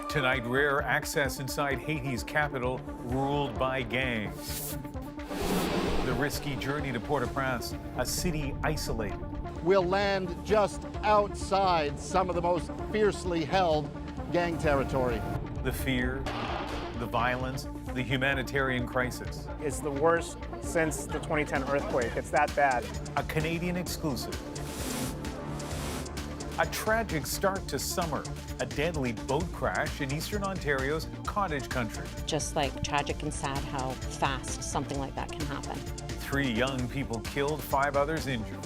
Tonight, rare access inside Haiti's capital ruled by gangs. The risky journey to Port-au-Prince, a city isolated. We'll land just outside some of the most fiercely held gang territory. The fear, the violence, the humanitarian crisis. It's the worst since the 2010 earthquake. It's that bad. A Canadian exclusive. A tragic start to summer. A deadly boat crash in eastern Ontario's cottage country. Just like tragic and sad how fast something like that can happen. 3 young people killed, 5 others injured.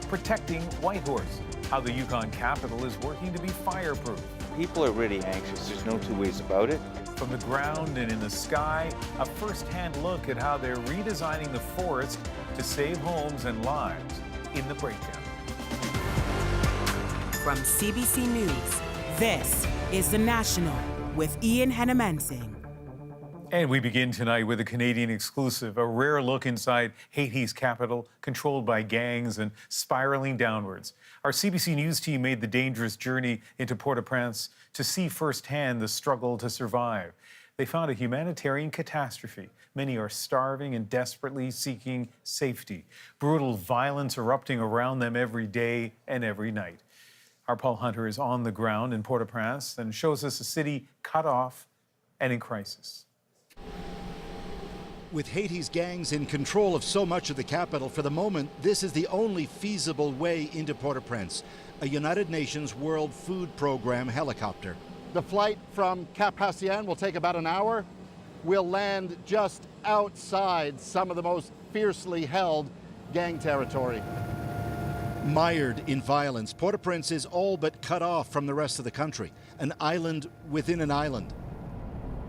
Protecting Whitehorse. How the Yukon capital is working to be fireproof. People are really anxious. There's no two ways about it. From the ground and in the sky, a first-hand look at how they're redesigning the forest to save homes and lives in the breakdown. From CBC News, this is The National with Ian Henemansing. And we begin tonight with a Canadian exclusive, a rare look inside Haiti's capital, controlled by gangs and spiraling downwards. Our CBC News team made the dangerous journey into Port-au-Prince to see firsthand the struggle to survive. They found a humanitarian catastrophe. Many are starving and desperately seeking safety. Brutal violence erupting around them every day and every night. Our Paul Hunter is on the ground in Port-au-Prince and shows us a city cut off and in crisis. With Haiti's gangs in control of so much of the capital, for the moment, this is the only feasible way into Port-au-Prince, a United Nations World Food Program helicopter. The flight from Cap Haitien will take about an hour. We'll land just outside some of the most fiercely held gang territory. Mired in violence, Port-au-Prince is all but cut off from the rest of the country, an island within an island.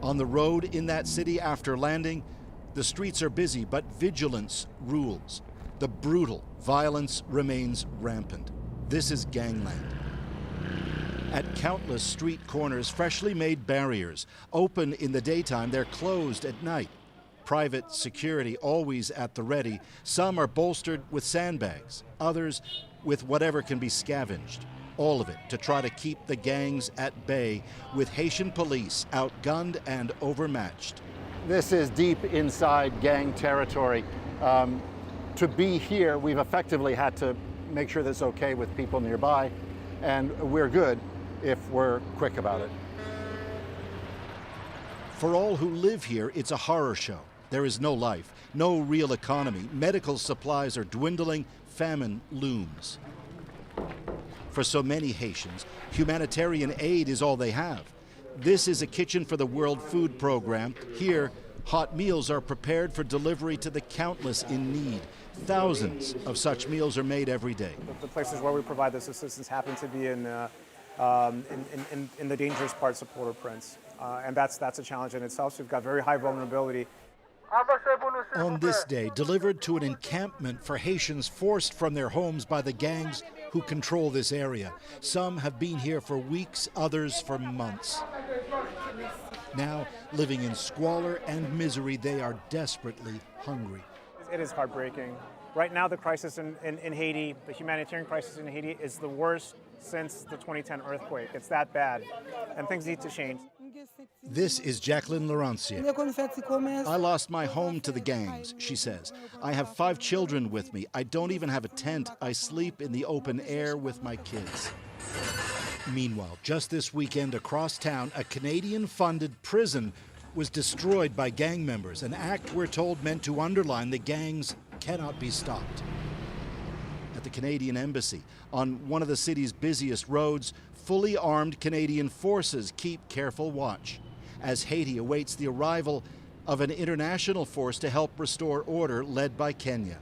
On the road in that city after landing, the streets are busy, but vigilance rules. The brutal violence remains rampant. This is gangland. At countless street corners, freshly made barriers. Open in the daytime, they're closed at night. Private security always at the ready. Some are bolstered with sandbags, others with whatever can be scavenged. All of it to try to keep the gangs at bay, with Haitian police outgunned and overmatched. This is deep inside gang territory. To be here, we've effectively had to make sure that it's okay with people nearby, and we're good if we're quick about it. For all who live here, it's a horror show. There is no life, no real economy. Medical supplies are dwindling, famine looms. For so many Haitians, humanitarian aid is all they have. This is a kitchen for the World Food Program. Here, hot meals are prepared for delivery to the countless in need. Thousands of such meals are made every day. The places where we provide this assistance happen to be in the dangerous parts of Port-au-Prince. And that's a challenge in itself. So we've got very high vulnerability. On this day, delivered to an encampment for Haitians forced from their homes by the gangs who control this area. Some have been here for weeks, others for months. Now, living in squalor and misery, they are desperately hungry. It is heartbreaking. Right now, the crisis in Haiti, the humanitarian crisis in Haiti, is the worst since the 2010 earthquake. It's that bad, and things need to change. This is Jacqueline Laurentier. I lost my home to the gangs, she says. I have 5 children with me. I don't even have a tent. I sleep in the open air with my kids. Meanwhile, just this weekend across town, a Canadian-funded prison was destroyed by gang members, an act we're told meant to underline the gangs cannot be stopped. At the Canadian Embassy, on one of the city's busiest roads, fully armed Canadian forces keep careful watch as Haiti awaits the arrival of an international force to help restore order led by Kenya.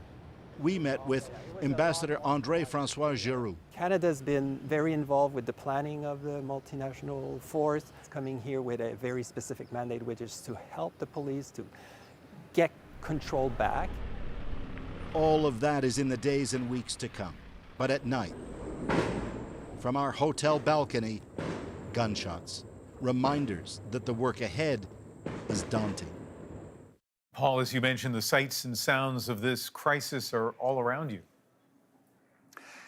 We met with Ambassador André-François Giroux. Canada's been very involved with the planning of the multinational force. It's coming here with a very specific mandate, which is to help the police to get control back. All of that is in the days and weeks to come. But at night, from our hotel balcony, gunshots. Reminders that the work ahead is daunting. Paul, as you mentioned, the sights and sounds of this crisis are all around you.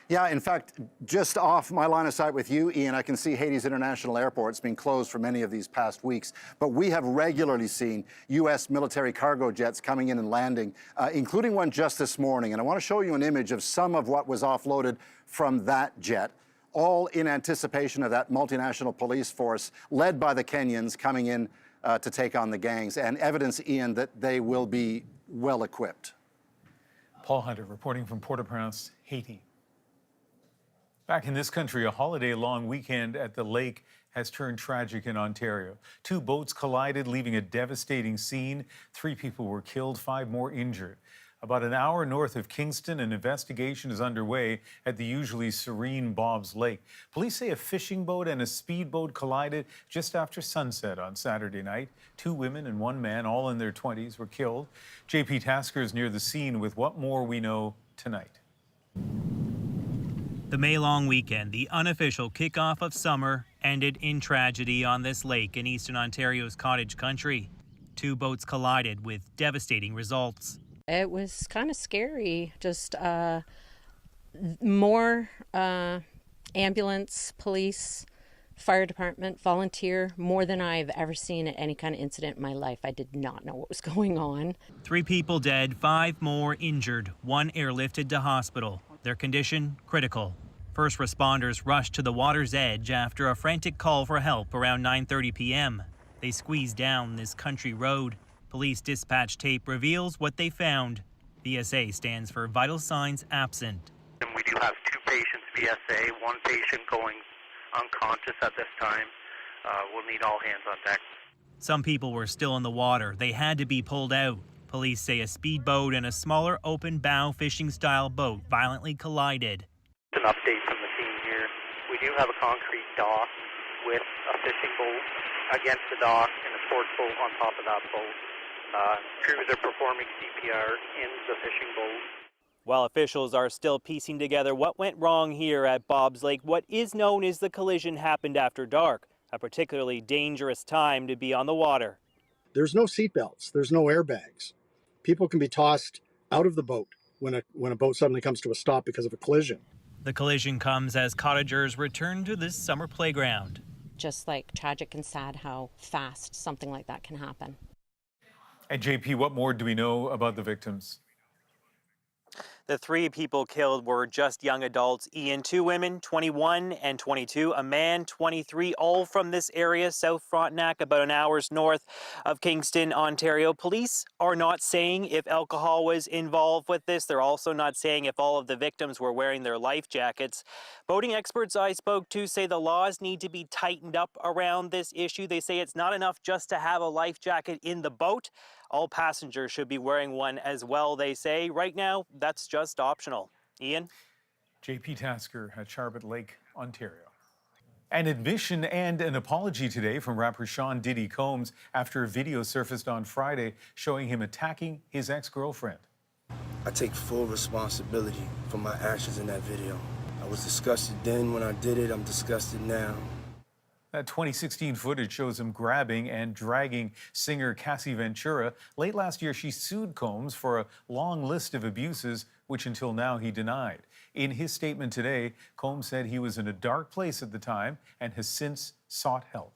Yeah, in fact, just off my line of sight with you, Ian, I can see Haiti's international airport. It's been closed for many of these past weeks, but we have regularly seen U.S. military cargo jets coming in and landing, including one just this morning. And I want to show you an image of some of what was offloaded from that jet, all in anticipation of that multinational police force led by the Kenyans coming in to take on the gangs, and evidence, Ian, that they will be well equipped. Paul Hunter reporting from Port-au-Prince, Haiti. Back in this country, a holiday-long weekend at the lake has turned tragic in Ontario. 2 boats collided, leaving a devastating scene. 3 people were killed, 5 more injured. About an hour north of Kingston, an investigation is underway at the usually serene Bob's Lake. Police say a fishing boat and a speedboat collided just after sunset on Saturday night. 2 women and 1 man, all in their 20s, were killed. JP Tasker is near the scene with what more we know tonight. The May-long weekend, the unofficial kickoff of summer, ended in tragedy on this lake in eastern Ontario's cottage country. 2 boats collided with devastating results. It was kind of scary, just more ambulance, police, fire department, volunteer, more than I've ever seen at any kind of incident in my life. I did not know what was going on. 3 people dead, 5 more injured, 1 airlifted to hospital. Their condition critical. First responders rushed to the water's edge after a frantic call for help around 9:30 p.m. They squeezed down this country road. Police dispatch tape reveals what they found. VSA stands for vital signs absent. And we do have 2 patients VSA, 1 patient going unconscious at this time. We'll need all hands on deck. Some people were still in the water. They had to be pulled out. Police say a speedboat and a smaller open bow fishing-style boat violently collided. An update from the team here. We do have a concrete dock with a fishing boat against the dock and a sports boat on top of that boat. Crews are performing CPR in the fishing boat. While officials are still piecing together what went wrong here at Bob's Lake, what is known is the collision happened after dark, a particularly dangerous time to be on the water. There's no seatbelts. There's no airbags. People can be tossed out of the boat when a boat suddenly comes to a stop because of a collision. The collision comes as cottagers return to this summer playground. Just like tragic and sad how fast something like that can happen. And JP, what more do we know about the victims? The 3 people killed were just young adults. Ian, 2 women, 21 and 22, a man, 23, all from this area, South Frontenac, about an hour's north of Kingston, Ontario. Police are not saying if alcohol was involved with this. They're also not saying if all of the victims were wearing their life jackets. Boating experts I spoke to say the laws need to be tightened up around this issue. They say it's not enough just to have a life jacket in the boat. All passengers should be wearing one as well, they say. Right now, that's just optional. Ian? JP Tasker at Charbot Lake, Ontario. An admission and an apology today from rapper Diddy Combs after a video surfaced on Friday showing him attacking his ex-girlfriend. I take full responsibility for my actions in that video. I was disgusted then when I did it. I'm disgusted now. That 2016 footage shows him grabbing and dragging singer Cassie Ventura. Late last year, she sued Combs for a long list of abuses, which until now he denied. In his statement today, Combs said he was in a dark place at the time and has since sought help.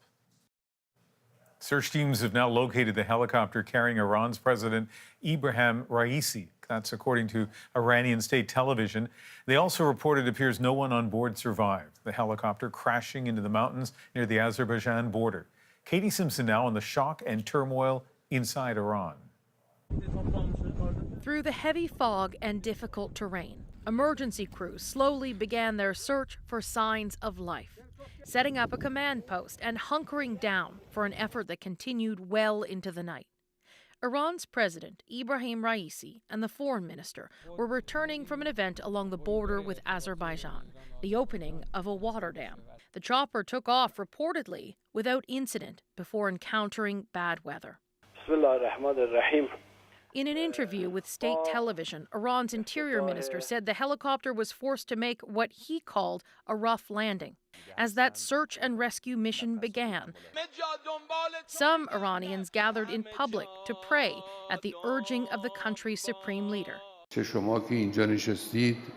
Search teams have now located the helicopter carrying Iran's President Ibrahim Raisi. That's according to Iranian state television. They also reported it appears no one on board survived. The helicopter crashing into the mountains near the Azerbaijan border. Katie Simpson now on the shock and turmoil inside Iran. Through the heavy fog and difficult terrain, emergency crews slowly began their search for signs of life, setting up a command post and hunkering down for an effort that continued well into the night. Iran's president, Ibrahim Raisi, and the foreign minister were returning from an event along the border with Azerbaijan, the opening of a water dam. The chopper took off reportedly without incident before encountering bad weather. In an interview with state television, Iran's interior minister said the helicopter was forced to make what he called a rough landing. As that search and rescue mission began, some Iranians gathered in public to pray at the urging of the country's supreme leader.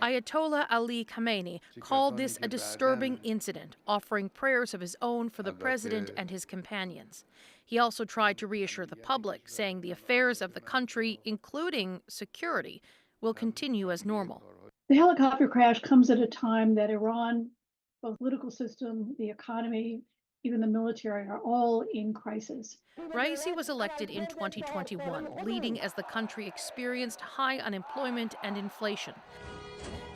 Ayatollah Ali Khamenei called this a disturbing incident, offering prayers of his own for the president and his companions. He also tried to reassure the public, saying the affairs of the country, including security, will continue as normal. The helicopter crash comes at a time that Iran, both political system, the economy, even the military, are all in crisis. Raisi was elected in 2021, leading as the country experienced high unemployment and inflation,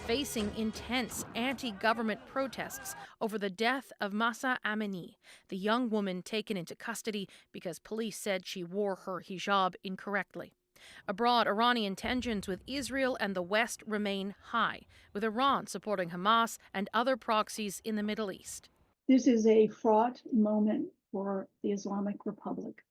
facing intense anti-government protests over the death of Mahsa Amini, the young woman taken into custody because police said she wore her hijab incorrectly. Abroad, Iranian tensions with Israel and the West remain high, with Iran supporting Hamas and other proxies in the Middle East. This is a fraught moment for the Islamic Republic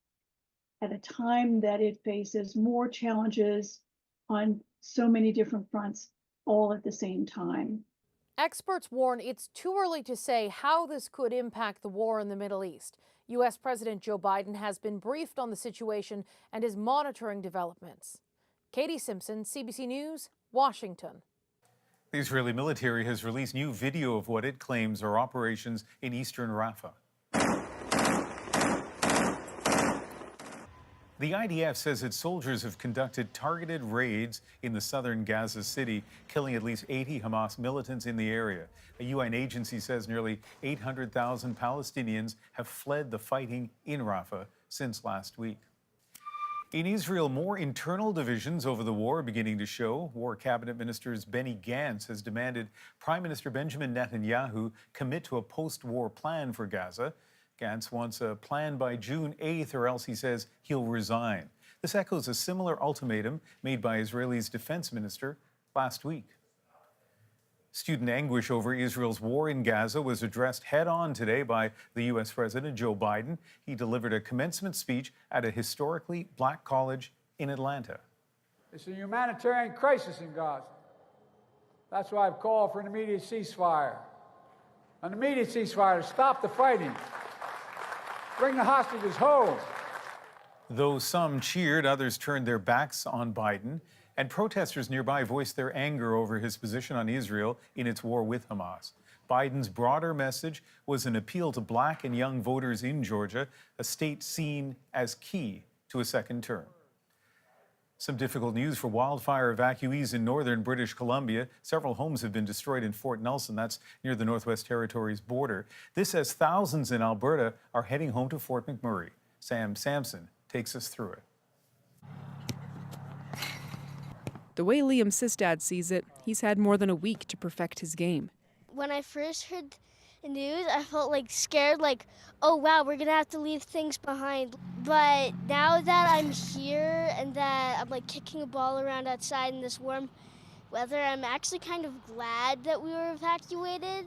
at a time that it faces more challenges on so many different fronts all at the same time. Experts warn it's too early to say how this could impact the war in the Middle East. U.S. President Joe Biden has been briefed on the situation and is monitoring developments. Katie Simpson, CBC News, Washington. The Israeli military has released new video of what it claims are operations in eastern Rafah. The IDF says its soldiers have conducted targeted raids in the southern Gaza city, killing at least 80 Hamas militants in the area. A UN agency says nearly 800,000 Palestinians have fled the fighting in Rafah since last week. In Israel, more internal divisions over the war are beginning to show. War cabinet ministers Benny Gantz has demanded Prime Minister Benjamin Netanyahu commit to a post-war plan for Gaza. Gantz wants a plan by June 8th, or else he says he'll resign. This echoes a similar ultimatum made by Israel's defense minister last week. Student anguish over Israel's war in Gaza was addressed head-on today by the U.S. President Joe Biden. He delivered a commencement speech at a historically black college in Atlanta. It's a humanitarian crisis in Gaza. That's why I've called for an immediate ceasefire. An immediate ceasefire to stop the fighting. Bring the hostages home. Though some cheered, others turned their backs on Biden, and protesters nearby voiced their anger over his position on Israel in its war with Hamas. Biden's broader message was an appeal to black and young voters in Georgia, a state seen as key to a second term. Some difficult news for wildfire evacuees in northern British Columbia. Several homes have been destroyed in Fort Nelson, that's near the Northwest Territories border. This as thousands in Alberta are heading home to Fort McMurray. Sam Sampson takes us through it. The way Liam Sistad sees it, he's had more than a week to perfect his game. When I first heard the news, I felt scared, oh wow, we're gonna have to leave things behind. But now that I'm here and that I'm kicking a ball around outside in this warm weather, I'm actually kind of glad that we were evacuated.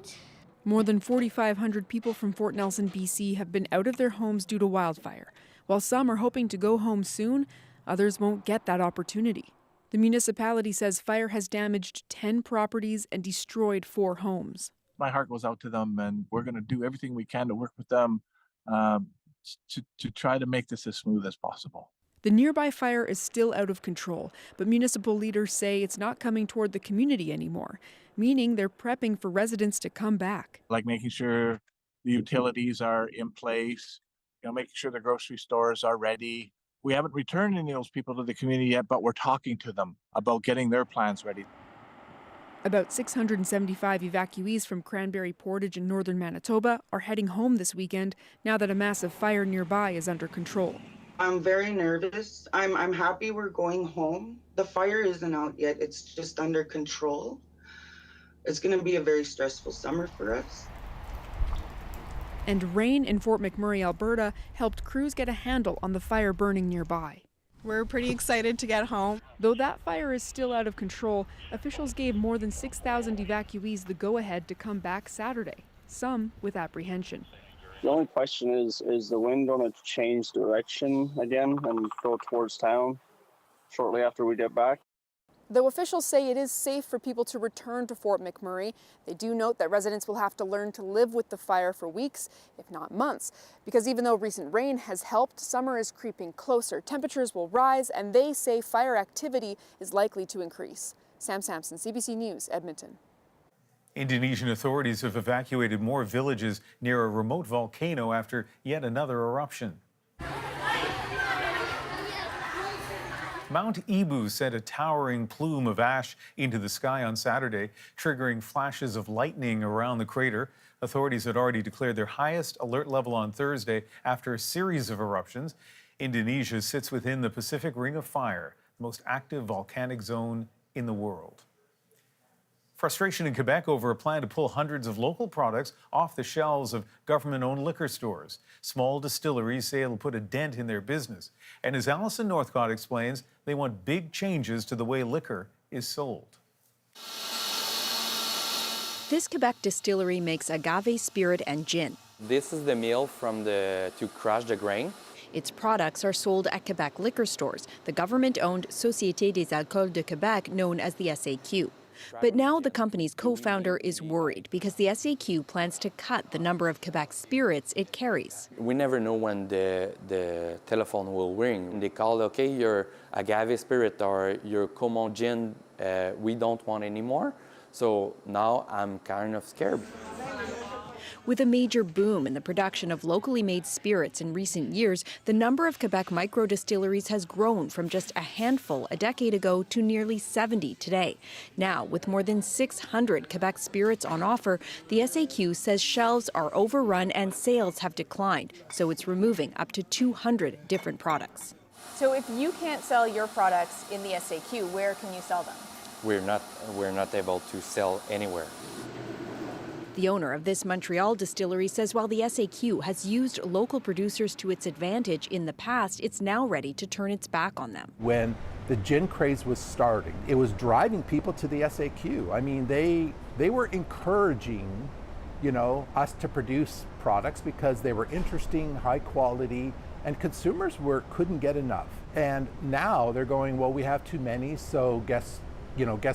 More than 4,500 people from Fort Nelson, BC have been out of their homes due to wildfire. While some are hoping to go home soon, others won't get that opportunity. The municipality says fire has damaged 10 properties and destroyed 4 homes. My heart goes out to them, and we're going to do everything we can to work with them to try to make this as smooth as possible. The nearby fire is still out of control, but municipal leaders say it's not coming toward the community anymore, meaning they're prepping for residents to come back. Like making sure the utilities are in place, making sure the grocery stores are ready. We haven't returned any of those people to the community yet, but we're talking to them about getting their plans ready. About 675 evacuees from Cranberry Portage in northern Manitoba are heading home this weekend now that a massive fire nearby is under control. I'm very nervous. I'm happy we're going home. The fire isn't out yet. It's just under control. It's going to be a very stressful summer for us. And rain in Fort McMurray, Alberta, helped crews get a handle on the fire burning nearby. We're pretty excited to get home. Though that fire is still out of control, officials gave more than 6,000 evacuees the go-ahead to come back Saturday, some with apprehension. The only question is the wind going to change direction again and go towards town shortly after we get back? Though officials say it is safe for people to return to Fort McMurray, they do note that residents will have to learn to live with the fire for weeks, if not months. Because even though recent rain has helped, summer is creeping closer. Temperatures will rise, and they say fire activity is likely to increase. Sam Sampson, CBC News, Edmonton. Indonesian authorities have evacuated more villages near a remote volcano after yet another eruption. Mount Ibu sent a towering plume of ash into the sky on Saturday, triggering flashes of lightning around the crater. Authorities had already declared their highest alert level on Thursday after a series of eruptions. Indonesia sits within the Pacific Ring of Fire, the most active volcanic zone in the world. Frustration in Quebec over a plan to pull hundreds of local products off the shelves of government-owned liquor stores. Small distilleries say it'll put a dent in their business. And as Alison Northcott explains, they want big changes to the way liquor is sold. This Quebec distillery makes agave spirit and gin. This is the mill to crush the grain. Its products are sold at Quebec liquor stores, the government-owned Société des Alcools de Québec, known as the SAQ. But now the company's co-founder is worried because the SAQ plans to cut the number of Quebec spirits it carries. We never know when the telephone will ring. They call, okay, your agave spirit or your Comet gin, we don't want anymore. So now I'm kind of scared. With a major boom in the production of locally made spirits in recent years, the number of Quebec micro-distilleries has grown from just a handful a decade ago to nearly 70 today. Now, with more than 600 Quebec spirits on offer, the SAQ says shelves are overrun and sales have declined, so it's removing up to 200 different products. So if you can't sell your products in the SAQ, where can you sell them? We're not able to sell anywhere. The owner of this Montreal distillery says while the SAQ has used local producers to its advantage in the past, it's now ready to turn its back on them. When the gin craze was starting, it was driving people to the SAQ. I mean, they were encouraging, us to produce products because they were interesting, high quality, and consumers couldn't get enough. And now they're going, well, we have too many, so guess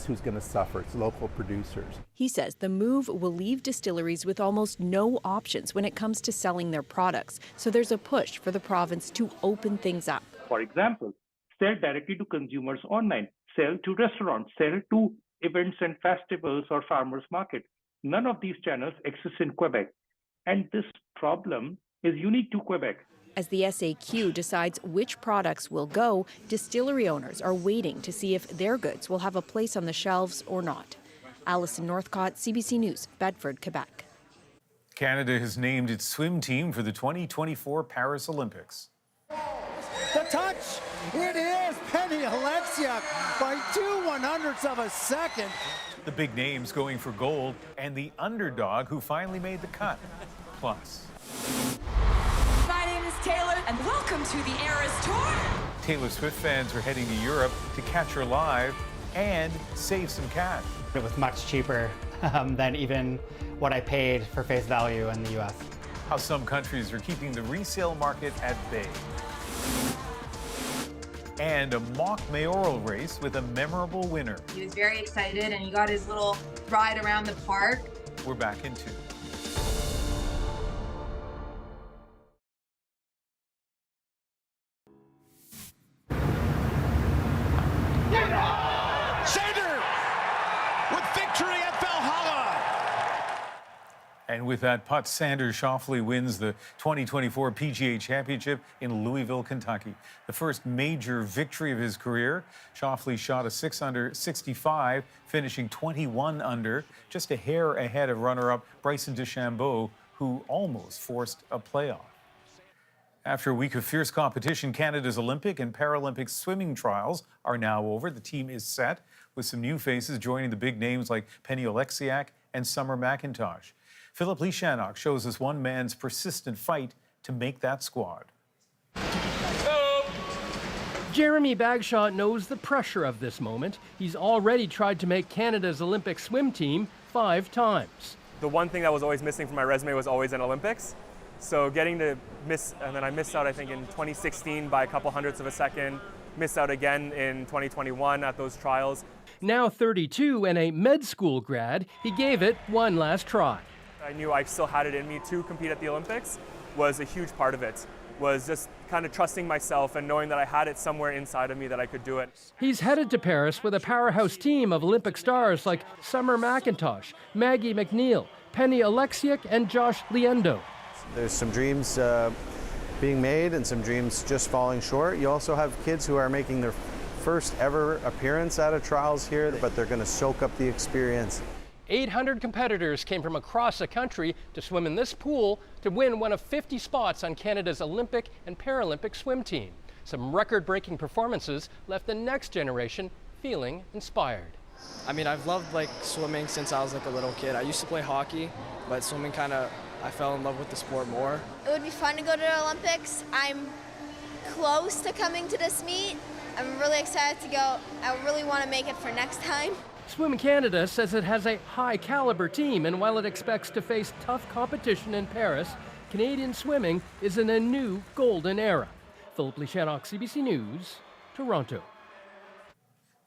who's going to suffer? It's local producers. He says the move will leave distilleries with almost no options when it comes to selling their products. So there's a push for the province to open things up. For example, sell directly to consumers online, sell to restaurants, sell to events and festivals or farmers market. None of these channels exist in Quebec. And this problem is unique to Quebec. As the SAQ decides which products will go, distillery owners are waiting to see if their goods will have a place on the shelves or not. Alison Northcott, CBC News, Bedford, Quebec. Canada has named its swim team for the 2024 Paris Olympics. The touch, it is Penny Alexiak by 2/100ths of a second. The big names going for gold and the underdog who finally made the cut. Plus. My name is Taylor, and welcome to the Eras Tour. Taylor Swift fans are heading to Europe to catch her live and save some cash. It was much cheaper than even what I paid for face value in the US. How some countries are keeping the resale market at bay. And a mock mayoral race with a memorable winner. He was very excited and he got his little ride around the park. We're back in 2. And with that putt, Xander Schauffele wins the 2024 PGA Championship in Louisville, Kentucky. The first major victory of his career. Schauffele shot a 6-under 65, finishing 21 under, just a hair ahead of runner-up Bryson DeChambeau, who almost forced a playoff. After a week of fierce competition, Canada's Olympic and Paralympic swimming trials are now over. The team is set, with some new faces joining the big names like Penny Alexiak and Summer McIntosh. Philip Lee Shannock shows us one man's persistent fight to make that squad. Jeremy Bagshaw knows the pressure of this moment. He's already tried to make Canada's Olympic swim team 5 times. The one thing that was always missing from my resume was always an Olympics. So getting to miss, and then I missed out, I think, in 2016 by a couple hundredths of a second. missed out again in 2021 at those trials. Now 32 and a med school grad, he gave it one last try. I knew I still had it in me to compete at the Olympics was a huge part of it, was just kind of trusting myself and knowing that I had it somewhere inside of me that I could do it. He's headed to Paris with a powerhouse team of Olympic stars like Summer McIntosh, Maggie McNeil, Penny Oleksiak, and Josh Liendo. There's some dreams being made and some dreams just falling short. You also have kids who are making their first ever appearance at a trials here, but they're going to soak up the experience. 800 competitors came from across the country to swim in this pool to win one of 50 spots on Canada's Olympic and Paralympic swim team. Some record-breaking performances left the next generation feeling inspired. I mean, I've loved swimming since I was a little kid. I used to play hockey, but swimming I fell in love with the sport more. It would be fun to go to the Olympics. I'm close to coming to this meet. I'm really excited to go. I really want to make it for next time. Swim Canada says it has a high-caliber team, and while it expects to face tough competition in Paris, Canadian swimming is in a new golden era. Philippe Lichanock, CBC News, Toronto.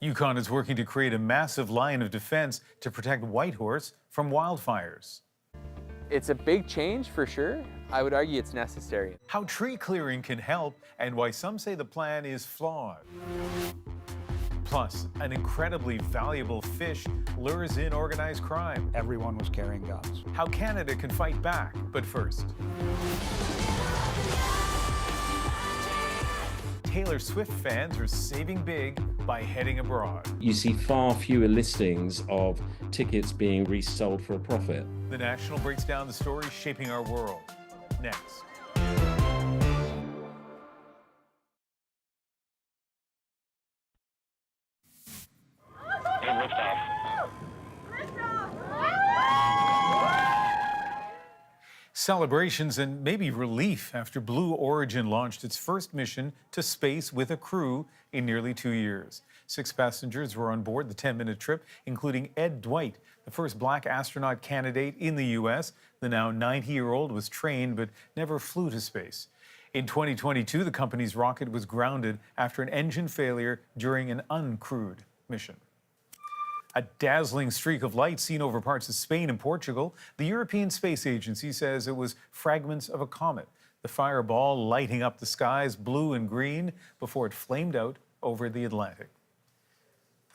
Yukon is working to create a massive line of defense to protect Whitehorse from wildfires. It's a big change for sure. I would argue it's necessary. How tree clearing can help and why some say the plan is flawed. Plus, an incredibly valuable fish lures in organized crime. Everyone was carrying guns. How Canada can fight back, but first. Taylor Swift fans are saving big by heading abroad. You see far fewer listings of tickets being resold for a profit. The National breaks down the stories shaping our world. Next. Celebrations and maybe relief after Blue Origin launched its first mission to space with a crew in nearly 2 years. 6 passengers were on board the 10-minute trip, including Ed Dwight, the first black astronaut candidate in the U.S. The now 90-year-old was trained but never flew to space. In 2022, the company's rocket was grounded after an engine failure during an uncrewed mission. A dazzling streak of light seen over parts of Spain and Portugal. The European Space Agency says it was fragments of a comet. The fireball lighting up the skies blue and green before it flamed out over the Atlantic.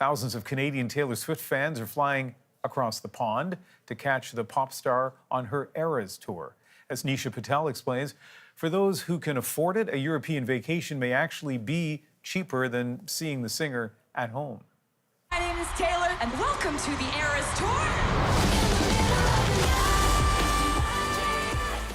Thousands of Canadian Taylor Swift fans are flying across the pond to catch the pop star on her Eras tour. As Nisha Patel explains, for those who can afford it, a European vacation may actually be cheaper than seeing the singer at home. My name is Taylor, and welcome to the Eras Tour.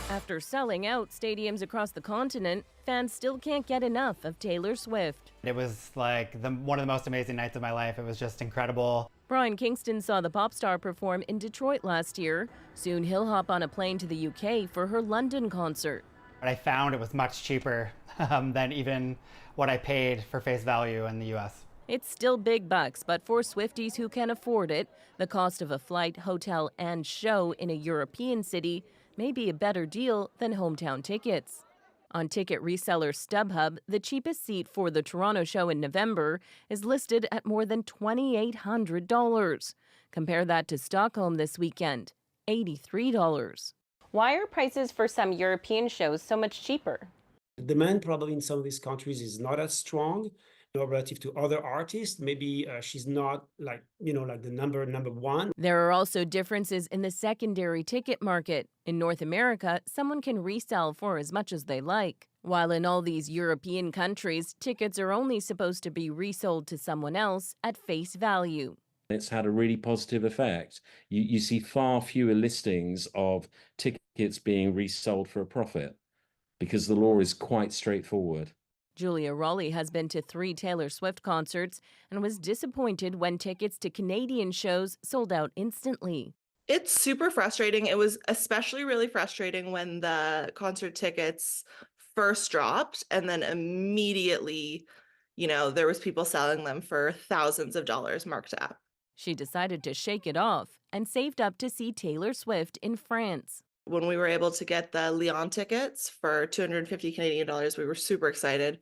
After selling out stadiums across the continent, fans still can't get enough of Taylor Swift. It was one of the most amazing nights of my life. It was just incredible. Brian Kingston saw the pop star perform in Detroit last year. Soon he'll hop on a plane to the UK for her London concert. But I found it was much cheaper than even what I paid for face value in the US. It's still big bucks, but for Swifties who can afford it, the cost of a flight, hotel, and show in a European city may be a better deal than hometown tickets. On ticket reseller StubHub, the cheapest seat for the Toronto show in November is listed at more than $2,800. Compare that to Stockholm this weekend, $83. Why are prices for some European shows so much cheaper? Demand probably in some of these countries is not as strong. Relative to other artists, maybe she's not like the number one. There are also differences in the secondary ticket market. In North America, someone can resell for as much as they like, while in all these European countries, tickets are only supposed to be resold to someone else at face value. It's had a really positive effect. You see far fewer listings of tickets being resold for a profit because the law is quite straightforward. Julia Rowley has been to 3 Taylor Swift concerts and was disappointed when tickets to Canadian shows sold out instantly. It's super frustrating. It was especially really frustrating when the concert tickets first dropped and then immediately, there was people selling them for thousands of dollars marked up. She decided to shake it off and saved up to see Taylor Swift in France. When we were able to get the Lyon tickets for $250 Canadian, we were super excited.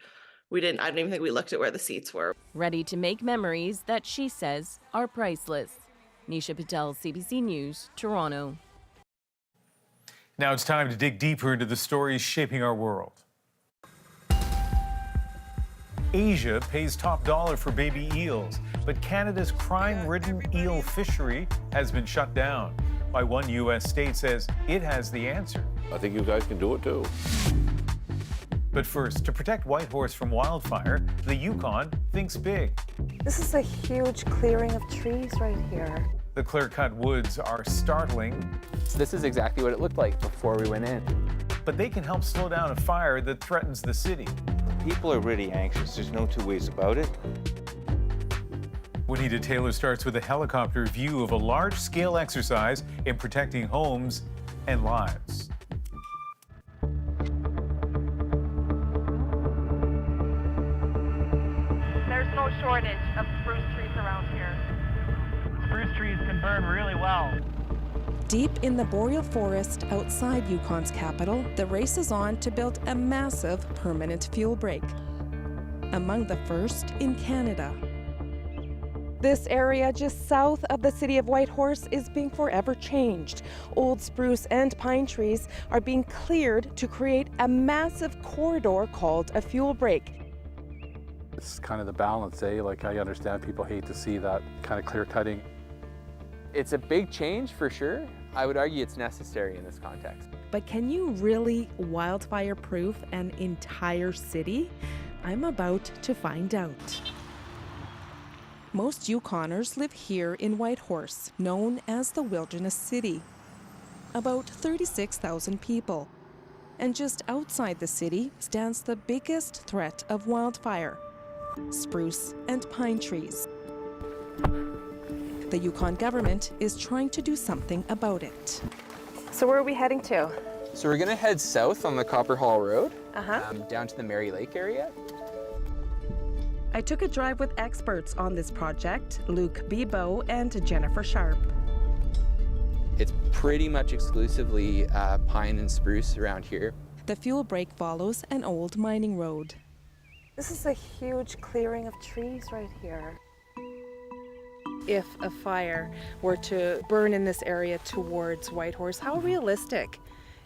I don't even think we looked at where the seats were. Ready to make memories that she says are priceless. Nisha Patel, CBC News, Toronto. Now it's time to dig deeper into the stories shaping our world. Asia pays top dollar for baby eels, but Canada's crime-ridden eel fishery has been shut down. Why one U.S. state says it has the answer. I think you guys can do it too. But first, to protect Whitehorse from wildfire, the Yukon thinks big. This is a huge clearing of trees right here. The clear-cut woods are startling. This is exactly what it looked like before we went in. But they can help slow down a fire that threatens the city. People are really anxious. There's no two ways about it. Juanita Taylor starts with a helicopter view of a large-scale exercise in protecting homes and lives. There's no shortage of spruce trees around here. Spruce trees can burn really well. Deep in the boreal forest outside Yukon's capital, the race is on to build a massive permanent fuel break. Among the first in Canada. This area just south of the city of Whitehorse is being forever changed. Old spruce and pine trees are being cleared to create a massive corridor called a fuel break. It's kind of the balance, eh? Like, I understand people hate to see that kind of clear cutting. It's a big change for sure. I would argue it's necessary in this context. But can you really wildfire-proof an entire city? I'm about to find out. Most Yukoners live here in Whitehorse, known as the Wilderness City. About 36,000 people. And just outside the city stands the biggest threat of wildfire: spruce and pine trees. The Yukon government is trying to do something about it. So where are we heading to? So we're gonna head south on the Copper Hall Road, Uh-huh. down to the Mary Lake area. I took a drive with experts on this project, Luke Bebo and Jennifer Sharp. It's pretty much exclusively pine and spruce around here. The fuel break follows an old mining road. This is a huge clearing of trees right here. If a fire were to burn in this area towards Whitehorse, how realistic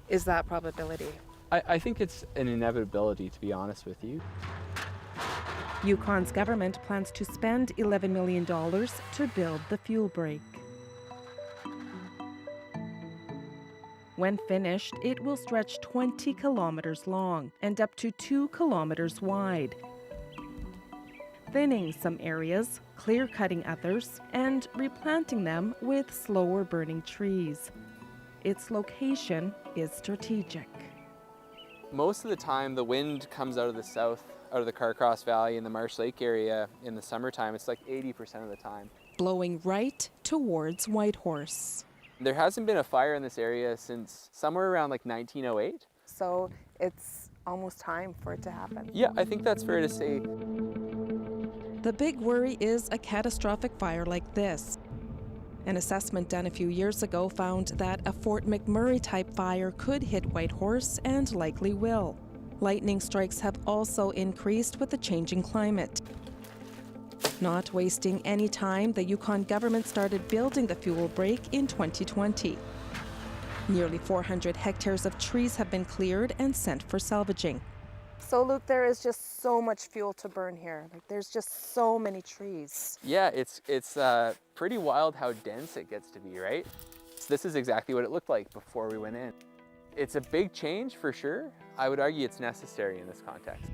is that probability? I think it's an inevitability, to be honest with you. Yukon's government plans to spend $11 million to build the fuel break. When finished, it will stretch 20 kilometers long and up to 2 kilometers wide, thinning some areas, clear-cutting others, and replanting them with slower-burning trees. Its location is strategic. Most of the time, the wind comes out of the south, out of the Carcross Valley and the Marsh Lake area in the summertime. It's like 80% of the time. Blowing right towards Whitehorse. There hasn't been a fire in this area since somewhere around like 1908. So it's almost time for it to happen. Yeah, I think that's fair to say. The big worry is a catastrophic fire like this. An assessment done a few years ago found that a Fort McMurray-type fire could hit Whitehorse and likely will. Lightning strikes have also increased with the changing climate. Not wasting any time, the Yukon government started building the fuel break in 2020. Nearly 400 hectares of trees have been cleared and sent for salvaging. So Luke, there is just so much fuel to burn here. Like, there's just so many trees. Yeah, it's pretty wild how dense it gets to be, right? So this is exactly what it looked like before we went in. It's a big change for sure. I would argue it's necessary in this context.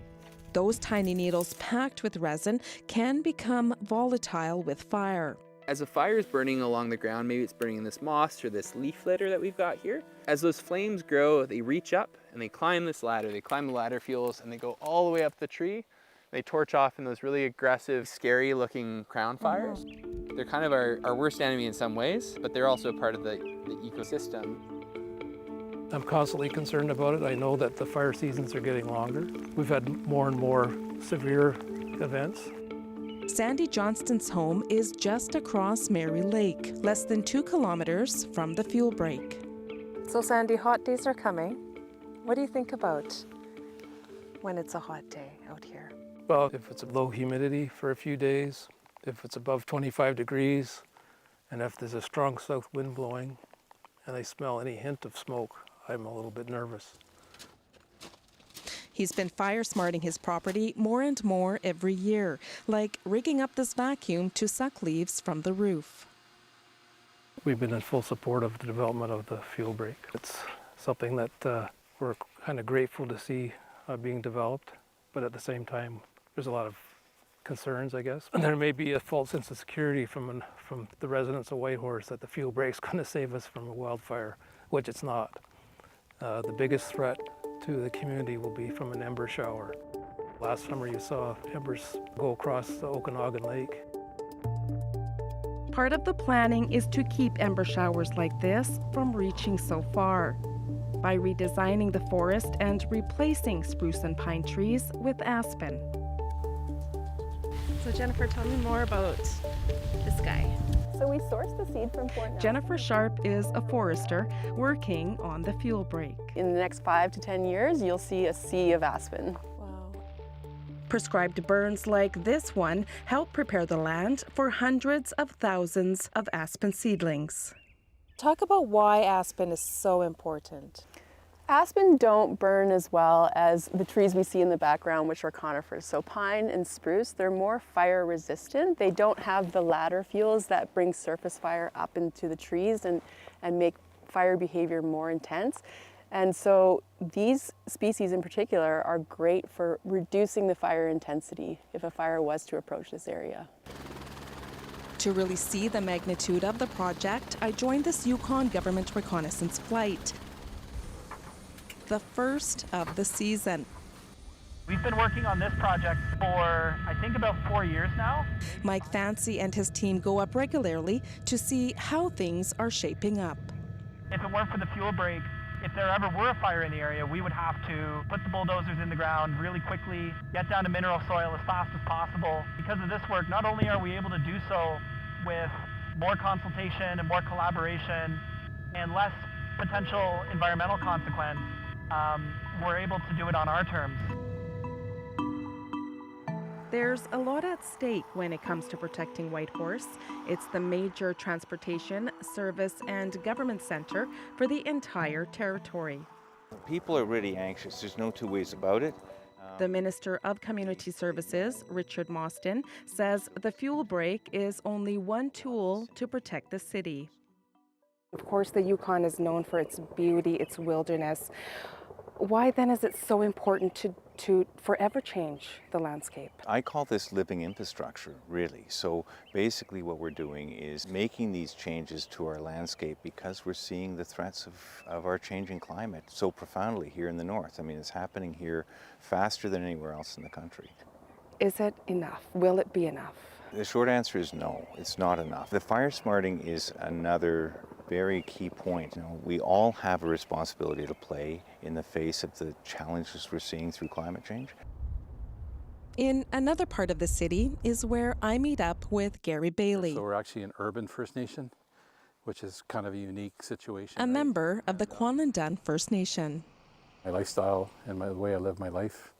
Those tiny needles packed with resin can become volatile with fire. As a fire is burning along the ground, maybe it's burning in this moss or this leaf litter that we've got here. As those flames grow, they reach up and they climb this ladder. They climb the ladder fuels and they go all the way up the tree. They torch off in those really aggressive, scary looking crown fires. They're kind of our worst enemy in some ways, but they're also part of the ecosystem. I'm constantly concerned about it. I know that the fire seasons are getting longer. We've had more and more severe events. Sandy Johnston's home is just across Mary Lake, less than 2 kilometers from the fuel break. So Sandy, hot days are coming. What do you think about when it's a hot day out here? Well, if it's low humidity for a few days, if it's above 25 degrees, and if there's a strong south wind blowing, and I smell any hint of smoke, I'm a little bit nervous. He's been fire smarting his property more and more every year, like rigging up this vacuum to suck leaves from the roof. We've been in full support of the development of the fuel break. It's something that we're kind of grateful to see being developed, but at the same time, there's a lot of concerns, I guess. And there may be a false sense of security from the residents of Whitehorse that the fuel break's going to save us from a wildfire, which it's not. The biggest threat to the community will be from an ember shower. Last summer you saw embers go across the Okanagan Lake. Part of the planning is to keep ember showers like this from reaching so far by redesigning the forest and replacing spruce and pine trees with aspen. So Jennifer, tell me more about this guy. So we sourced the seed from Fort Nelson. Jennifer Sharp is a forester working on the fuel break. In the next 5 to 10 years, you'll see a sea of aspen. Prescribed burns like this one help prepare the land for hundreds of thousands of aspen seedlings. Talk about why aspen is so important. Aspen don't burn as well as the trees we see in the background, which are conifers. So pine and spruce, they're more fire resistant. They don't have the ladder fuels that bring surface fire up into the trees and make fire behavior more intense. And so these species in particular are great for reducing the fire intensity if a fire was to approach this area. To really see the magnitude of the project, I joined this Yukon government reconnaissance flight, the first of the season. We've been working on this project for, I think, about 4 years now. Mike Fancy and his team go up regularly to see how things are shaping up. If it weren't for the fuel break, if there ever were a fire in the area, we would have to put the bulldozers in the ground really quickly, get down to mineral soil as fast as possible. Because of this work, not only are we able to do so with more consultation and more collaboration and less potential environmental consequence, we're able to do it on our terms. There's a lot at stake when it comes to protecting Whitehorse. It's the major transportation, service, and government center for the entire territory. People are really anxious. There's no two ways about it. The Minister of Community Services, Richard Mostyn, says the fuel break is only one tool to protect the city. Of course, the Yukon is known for its beauty, its wilderness. Why then is it so important to forever change the landscape? I call this living infrastructure, really. So basically what we're doing is making these changes to our landscape because we're seeing the threats of our changing climate so profoundly here in the north. I mean, it's happening here faster than anywhere else in the country. Is it enough? Will it be enough? The short answer is no, it's not enough. The fire smarting is another very key point. You know, we all have a responsibility to play in the face of the challenges we're seeing through climate change. In another part of the city is where I meet up with Gary Bailey. So we're actually an urban First Nation, which is kind of a unique situation. A member of the Kwalindun First Nation. My lifestyle and the way I live my life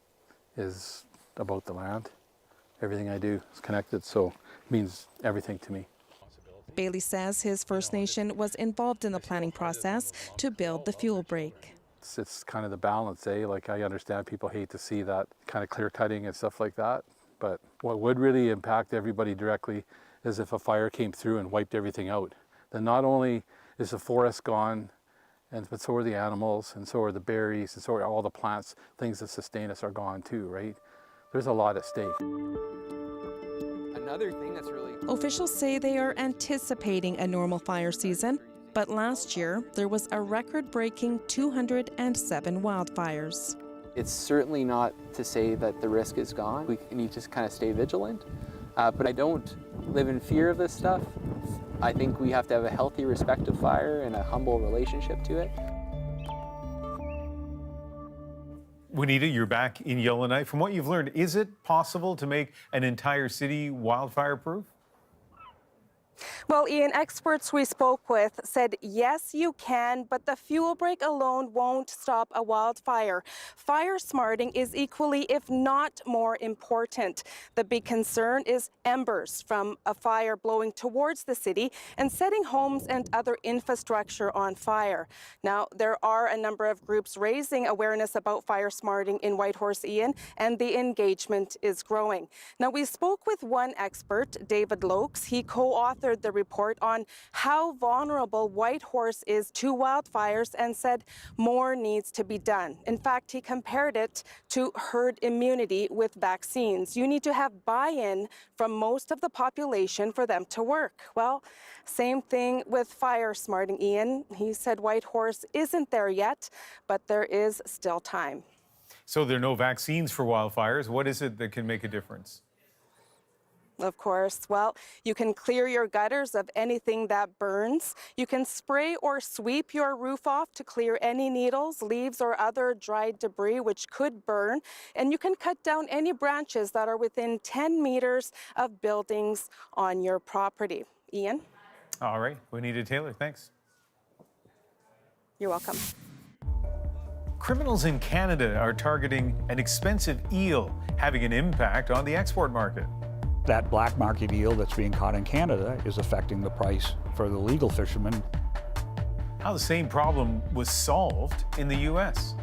is about the land. Everything I do is connected, so it means everything to me. Bailey says his First Nation was involved in the planning process to build the fuel break. It's kind of the balance, eh? Like, I understand people hate to see that kind of clear cutting and stuff like that, but what would really impact everybody directly is if a fire came through and wiped everything out. Then not only is the forest gone, but so are the animals, and so are the berries, and so are all the plants, things that sustain us are gone too, right? There's a lot at stake. Another thing that's really... Officials say they are anticipating a normal fire season, but last year there was a record-breaking 207 wildfires. It's certainly not to say that the risk is gone. We need to kind of stay vigilant, but I don't live in fear of this stuff. I think we have to have a healthy respect of fire and a humble relationship to it. Juanita, you're back in Yellowknife. From what you've learned, is it possible to make an entire city wildfire-proof? Well, Ian, experts we spoke with said, yes, you can, but the fuel break alone won't stop a wildfire. Fire smarting is equally, if not more important. The big concern is embers from a fire blowing towards the city and setting homes and other infrastructure on fire. Now, there are a number of groups raising awareness about fire smarting in Whitehorse, Ian, and the engagement is growing. Now, we spoke with one expert, David Lokes. He co-authored the report on how vulnerable Whitehorse is to wildfires and said more needs to be done. In fact, he compared it to herd immunity with vaccines. You need to have buy-in from most of the population for them to work. Well, same thing with fire smarting, Ian. He said Whitehorse isn't there yet, but there is still time. So there are no vaccines for wildfires. What is it that can make a difference? Of course. Well, you can clear your gutters of anything that burns. You can spray or sweep your roof off to clear any needles, leaves, or other dried debris which could burn. And you can cut down any branches that are within 10 meters of buildings on your property. Ian? All right. Juanita Taylor, thanks. You're welcome. Criminals in Canada are targeting an expensive eel, having an impact on the export market. That black market eel that's being caught in Canada is affecting the price for the legal fishermen. How the same problem was solved in the U.S.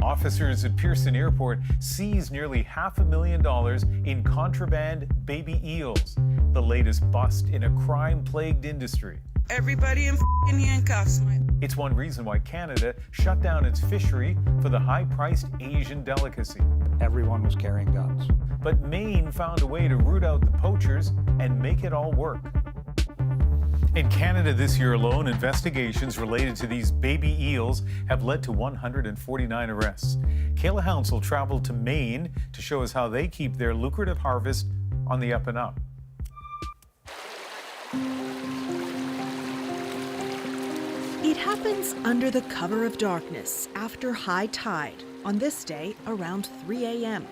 Officers at Pearson Airport seized nearly $500,000 in contraband baby eels, the latest bust in a crime-plagued industry. Everybody in f***ing handcuffs. It's one reason why Canada shut down its fishery for the high-priced Asian delicacy. Everyone was carrying guns. But Maine found a way to root out the poachers and make it all work. In Canada this year alone, investigations related to these baby eels have led to 149 arrests. Kayla Hounsell traveled to Maine to show us how they keep their lucrative harvest on the up and up. It happens under the cover of darkness after high tide on this day around 3 a.m.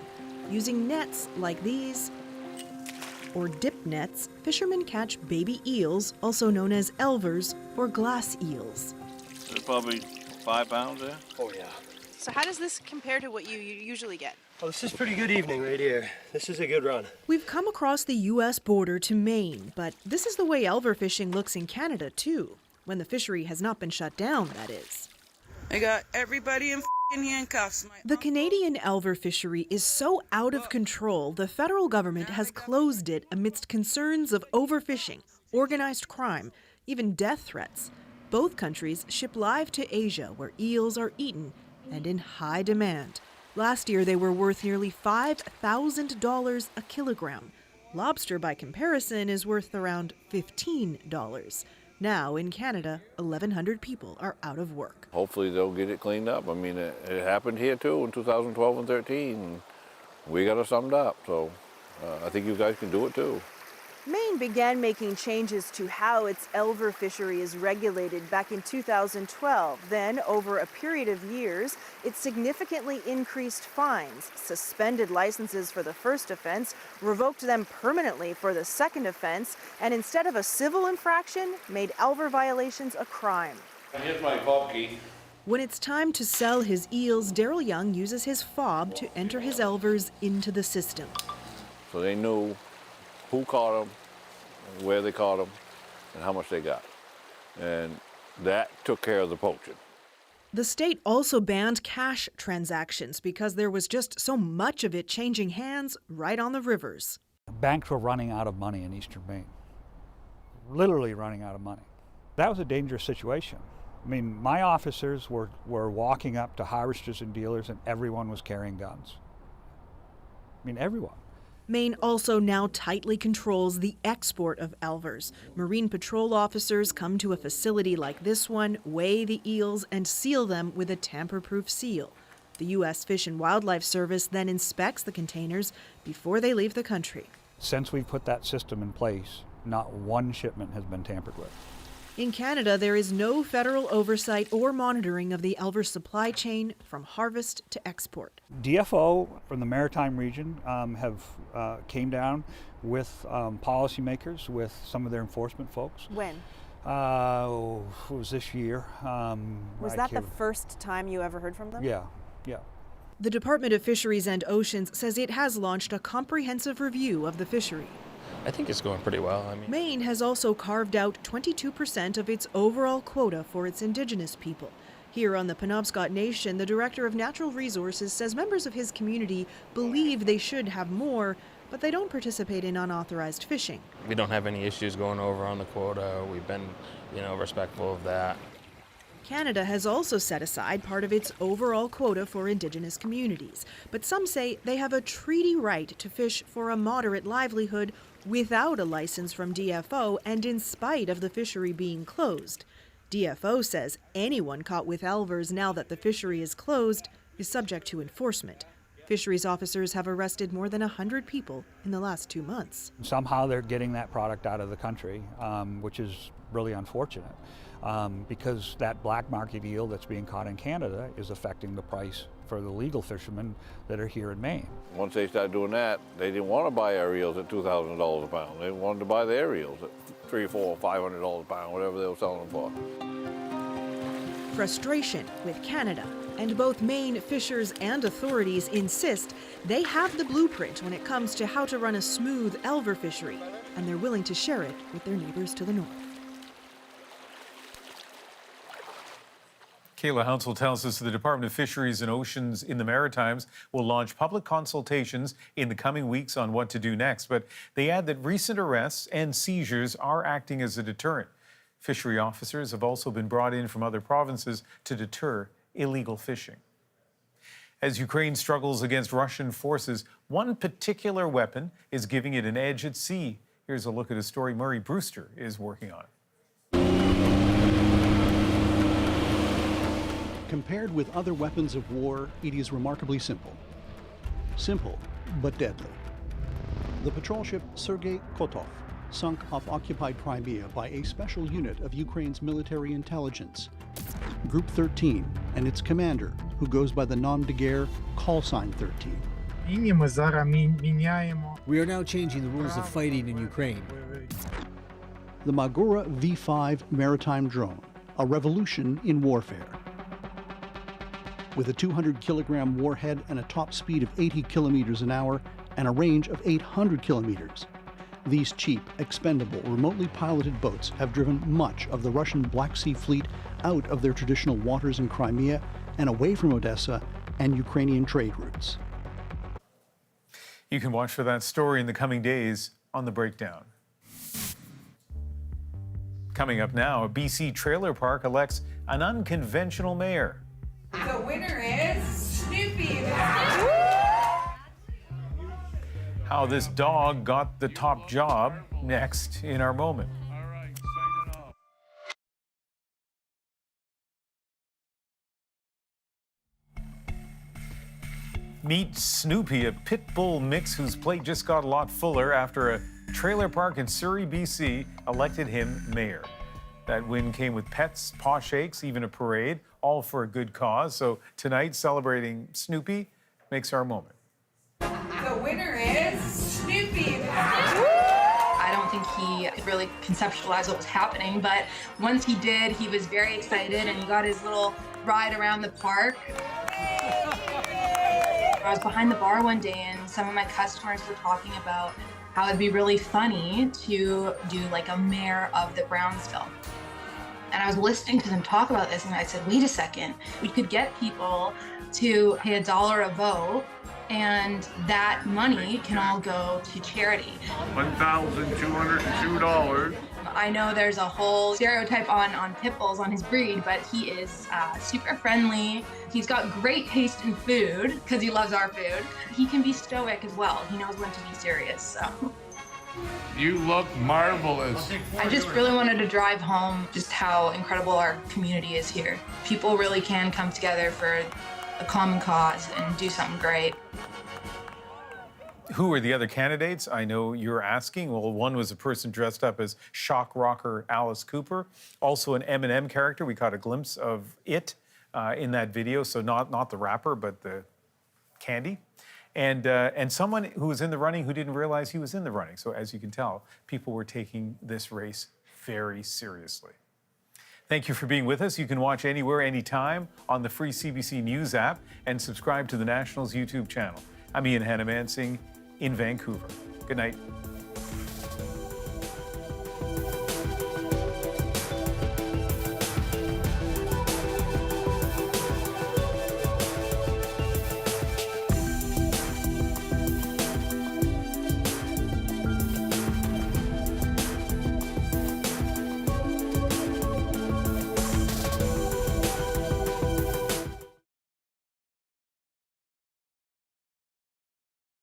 Using nets like these or dip nets, fishermen catch baby eels, also known as elvers or glass eels. There's probably 5 pounds there. Oh yeah. So how does this compare to what you usually get? Oh, this is pretty good evening right here. This is a good run. We've come across the U.S. border to Maine, but this is the way elver fishing looks in Canada too. When the fishery has not been shut down, that is. I got everybody in f***ing handcuffs. The Canadian elver fishery is so out of control, the federal government has closed it amidst concerns of overfishing, organized crime, even death threats. Both countries ship live to Asia, where eels are eaten and in high demand. Last year, they were worth nearly $5,000 a kilogram. Lobster, by comparison, is worth around $15. Now, in Canada, 1,100 people are out of work. Hopefully they'll get it cleaned up. I mean, it happened here too in 2012 and 13. And we got it summed up, so I think you guys can do it too. Maine began making changes to how its elver fishery is regulated back in 2012. Then, over a period of years, it significantly increased fines, suspended licenses for the first offense, revoked them permanently for the second offense, and instead of a civil infraction, made elver violations a crime. Here's my fob key. When it's time to sell his eels, Daryl Young uses his fob to enter his elvers into the system. So they knew who caught them, where they caught them, and how much they got. And that took care of the poaching. The state also banned cash transactions because there was just so much of it changing hands right on the rivers. Banks were running out of money in eastern Maine. Literally running out of money. That was a dangerous situation. I mean, my officers were walking up to harvesters and dealers and everyone was carrying guns. I mean, everyone. Maine also now tightly controls the export of elvers. Marine patrol officers come to a facility like this one, weigh the eels, and seal them with a tamper-proof seal. The U.S. Fish and Wildlife Service then inspects the containers before they leave the country. Since we've put that system in place, not one shipment has been tampered with. In Canada, there is no federal oversight or monitoring of the elver supply chain from harvest to export. DFO from the maritime region have came down with policymakers, with some of their enforcement folks. When? It was this year. Was that the first time you ever heard from them? Yeah. The Department of Fisheries and Oceans says it has launched a comprehensive review of the fishery. I think it's going pretty well. Maine has also carved out 22% of its overall quota for its Indigenous people. Here on the Penobscot Nation, the Director of Natural Resources says members of his community believe they should have more, but they don't participate in unauthorized fishing. We don't have any issues going over on the quota. We've been, respectful of that. Canada has also set aside part of its overall quota for Indigenous communities, but some say they have a treaty right to fish for a moderate livelihood without a license from DFO and in spite of the fishery being closed. DFO says anyone caught with elvers now that the fishery is closed is subject to enforcement. Fisheries officers have arrested more than 100 people in the last 2 months. Somehow they're getting that product out of the country, which is really unfortunate because that black market eel that's being caught in Canada is affecting the price for the legal fishermen that are here in Maine. Once they started doing that, they didn't want to buy our eels at $2,000 a pound. They wanted to buy their eels at $300, $400, $500 a pound, whatever they were selling them for. Frustration with Canada, and both Maine fishers and authorities insist they have the blueprint when it comes to how to run a smooth elver fishery, and they're willing to share it with their neighbors to the north. Kayla Hounsel tells us the Department of Fisheries and Oceans in the Maritimes will launch public consultations in the coming weeks on what to do next, but they add that recent arrests and seizures are acting as a deterrent. Fishery officers have also been brought in from other provinces to deter illegal fishing. As Ukraine struggles against Russian forces, one particular weapon is giving it an edge at sea. Here's a look at a story Murray Brewster is working on. Compared with other weapons of war, it is remarkably simple. Simple, but deadly. The patrol ship Sergei Kotov sunk off occupied Crimea by a special unit of Ukraine's military intelligence, Group 13, and its commander, who goes by the nom de guerre callsign 13. We are now changing the rules of fighting in Ukraine. The Magura V5 maritime drone, a revolution in warfare. With a 200-kilogram warhead and a top speed of 80 kilometers an hour and a range of 800 kilometers, these cheap, expendable, remotely piloted boats have driven much of the Russian Black Sea Fleet out of their traditional waters in Crimea and away from Odessa and Ukrainian trade routes. You can watch for that story in the coming days on The Breakdown. Coming up now, a BC trailer park elects an unconventional mayor. The winner is Snoopy. How this dog got the top job next in our moment. Meet Snoopy, a pit bull mix whose plate just got a lot fuller after a trailer park in Surrey, BC elected him mayor. That win came with pets, paw shakes, even a parade, all for a good cause. So tonight, celebrating Snoopy makes our moment. The winner is Snoopy. I don't think he really conceptualized what was happening, but once he did, he was very excited and he got his little ride around the park. I was behind the bar one day and some of my customers were talking about how it'd be really funny to do like a mayor of the Brownsville. And I was listening to them talk about this and I said, wait a second, we could get people to pay $1 a vote and that money can all go to charity. $1,202. I know there's a whole stereotype on pit bulls, on his breed, but he is super friendly. He's got great taste in food because he loves our food. He can be stoic as well. He knows when to be serious, so. You look marvelous. I just really wanted to drive home just how incredible our community is here. People really can come together for a common cause and do something great. Who are the other candidates? I know you're asking. Well, one was a person dressed up as shock rocker Alice Cooper, also an M&M character. We caught a glimpse of it in that video, so not the rapper, but the candy. And someone who was in the running who didn't realize he was in the running. So as you can tell, people were taking this race very seriously. Thank you for being with us. You can watch anywhere, anytime on the free CBC News app and subscribe to the National's YouTube channel. I'm Ian Hannamansing in Vancouver. Good night.